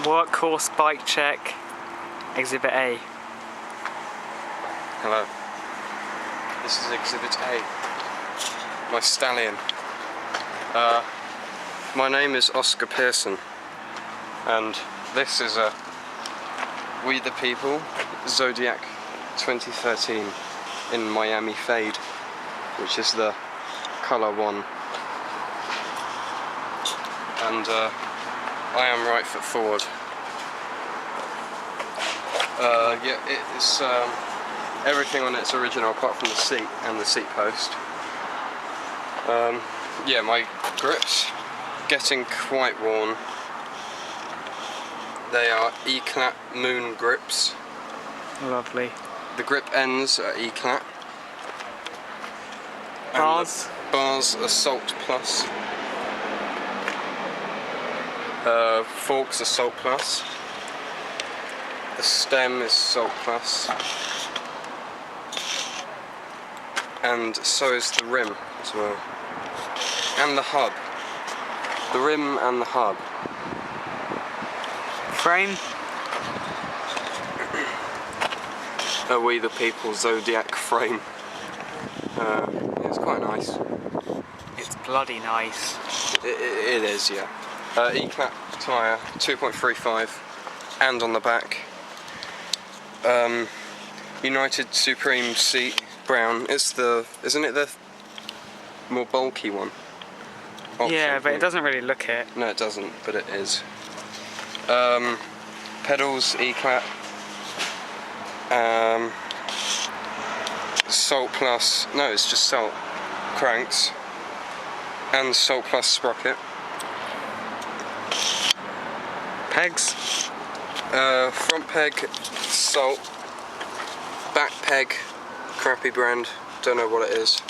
Workhorse bike check, Exhibit A. Hello. This is Exhibit A. My stallion. My name is Oscar Pearson, and this is a We the People Zodiac 2013 in Miami Fade, which is the colour one. And I am right foot forward. Yeah, it's everything on it's original apart from the seat and the seat post. Yeah, my grips getting quite worn. They are E-clat moon grips. Lovely. The grip ends are E-clat. Bars? Bars are Salt Plus. Forks are Salt Plus. The stem is Salt Plus. And so is the rim as well. And the hub. The rim and the hub. Frame? A We the People Zodiac frame. It's quite nice. It's bloody nice. It is, yeah. E-clat tyre, 2.35, and on the back. United Supreme seat, brown. It's the, isn't it the more bulky one? Yeah, but it doesn't really look it. No, it doesn't, but it is. Pedals, E-clat. Salt Plus, no, it's just Salt. Cranks. And Salt Plus sprocket. Pegs? Front peg, Salt. Back peg, crappy brand, don't know what it is.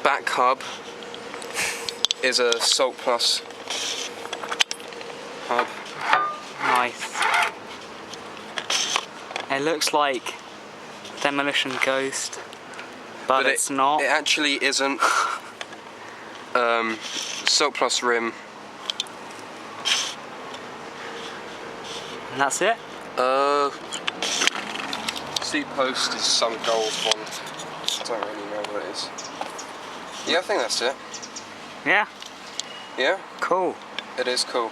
Back hub is a Salt Plus hub. Nice. It looks like Demolition Ghost, but it's not. It actually isn't. Salt Plus rim. And that's it? Seat post is some gold one. I don't really know what it is. Yeah, I think that's it. Yeah. Yeah? Cool. It is cool.